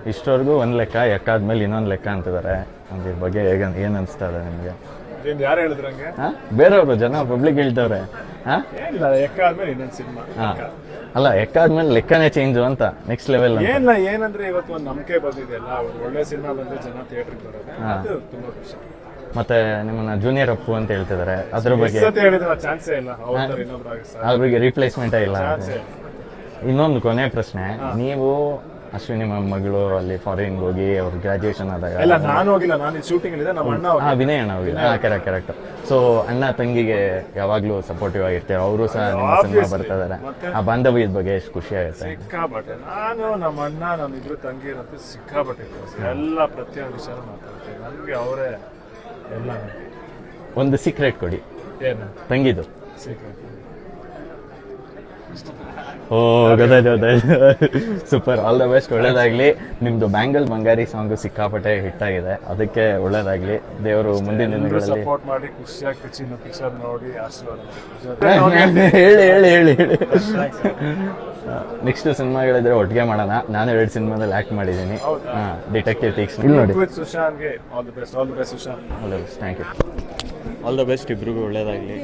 ಇಷ್ಟವರೆಗೂ ಒಂದು ಲೆಕ್ಕ, ಎಕ್ಕಾದ್ಮೇಲೆ ಇನ್ನೊಂದು ಲೆಕ್ಕ ಅಂತಿದ್ದಾರೆ. ಅದ್ರ ಬಗ್ಗೆ ಏನು ಅನಿಸ್ತಾ ಇದೆ ನಿಮಗೆ? ಯಾರು ಹೇಳಿದ್ರಂಗೆ? ಬೇರೆಯವರು ಜನ ಪಬ್ಲಿಕ್ ಹೇಳ್ತವ್ರೆ. ಎಕ್ಕಾದ್ಮೇಲೆ ಇನ್ನೊಂದು ಸಿನಿಮಾ. ಅಲ್ಲ, ಎಕ್ಕಾದ್ಮೇಲೆ ಲೆಕ್ಕನೇ ಚೇಂಜ್ ಅಂತ, ನೆಕ್ಸ್ಟ್ ಲೆವೆಲ್. ಏನಂದ್ರೆ ಇವತ್ತು ಒಂದು ನಂಬಿಕೆ ಬಂದಿದೆಯಲ್ಲ, ಒಳ್ಳೆ ಸಿನಿಮಾ ಬಂದ್ರೆ ಜನ ಥಿಯೇಟರ್ಗೆ ಬರೋದು ತುಂಬಾ ಖುಷಿ. ಮತ್ತೆ ನಿಮ್ಮನ್ನ ಜೂನಿಯರ್ ಅಪ್ಪು ಅಂತ ಹೇಳ್ತಿದ್ದಾರೆ, ಅದ್ರ ಬಗ್ಗೆ ಚಾನ್ಸೇ ಇಲ್ಲ. ಅದ್ರ ಬಗ್ಗೆ ರಿಪ್ಲೇಸ್ಮೆಂಟೇ ಇಲ್ಲ. ಇನ್ನೊಂದು ಕೊನೆ ಪ್ರಶ್ನೆ, ನೀವು ಅಶ್ವಿನಿ ಮಗಳು ಅಲ್ಲಿ ಫಾರಿನ್ ಹೋಗಿ ಅವ್ರ ಗ್ರಾಜುಯೇಷನ್ ಆದಾಗ ನಾನು ಹೋಗಿಲ್ಲ, ನಾನು ಶೂಟಿಂಗ್ ಇದೆ. ನಮ್ಮ ಅಣ್ಣ ವಿನಯ್ ಅಣ್ಣ ಹೋಗಿಲ್ಲ. ಕರೆಕ್ಟ್. ಸೊ ಅಣ್ಣ ತಂಗಿಗೆ ಯಾವಾಗ್ಲೂ ಸಪೋರ್ಟಿವ್ ಆಗಿರ್ತಾರೆ, ಅವರು ಸಹ ನಿಮ್ಮ ಸಿನಿಮಾ ಬರ್ತಾ ಇದಾರೆ. ಆ ಬಾಂಧವ್ಯದ ಬಗ್ಗೆ ಎಷ್ಟು ಖುಷಿ ಆಗುತ್ತೆ? ಸಿಕ್ಕಾಪಟ್ಟೆ. ನಾನು ನಮ್ಮ ಅಣ್ಣ ನಮ್ಮ ಇಬ್ರು ತಂಗಿ ಇರುತ್ತೆ, ಸಿಕ್ಕಾಪಟ್ಟೆ ಎಲ್ಲ ಪ್ರತಿಯೊಂದು ವಿಷಯ ಮಾತಾಡ್ತೀವಿ. ನಮ್ಗೆ ಅವರೇ ಎಲ್ಲ. ಒಂದು ಸೀಕ್ರೆಟ್ ಕೊಡಿ. ಏನು ತಂಗಿದು ಸೀಕ್ರೆಟ್? ಗೊತ್ತಾಯ್ತು. ಸೂಪರ್, ಆಲ್ ದ ಬೆಸ್ಟ್, ಒಳ್ಳೇದಾಗ್ಲಿ. ನಿಮ್ದು ಬ್ಯಾಂಗಲ್ ಬಂಗಾರಿ ಸಾಂಗ್ ಸಿಕ್ಕಾಪಟ್ಟೆ ಹಿಟ್ ಆಗಿದೆ, ಅದಕ್ಕೆ ಒಳ್ಳೇದಾಗ್ಲಿ. ದೇವರು ಮುಂದಿನ ದಿನಗಳಲ್ಲಿ ಸಪೋರ್ಟ್ ಮಾಡಿ, ಖುಷಿಯಾಗಿ ಪಿಕ್ಚರ್ ನೋಡಿ ಆಶೀರ್ವಾದ ಹೇಳಿ. ನೆಕ್ಸ್ಟ್ ಸಿನಿಮಾಗಳಿದ್ರೆ ಒಟ್ಟಿಗೆ ಮಾಡೋಣ. ನಾನು 2 ಸಿನಿಮಾದಲ್ಲಿ ಆಕ್ಟ್ ಮಾಡಿದ್ದೀನಿ. ಡಿಟೆಕ್ಟಿವ್ ತೀಕ್ಷ್ಣ ನೋಡಿ. ಸುಶಾಂತ್ಗೆ all the best. Sushant, all the best. Thank you. All the best ಇಬ್ರಿಗೂ, ಒಳ್ಳೇದಾಗ್ಲಿ.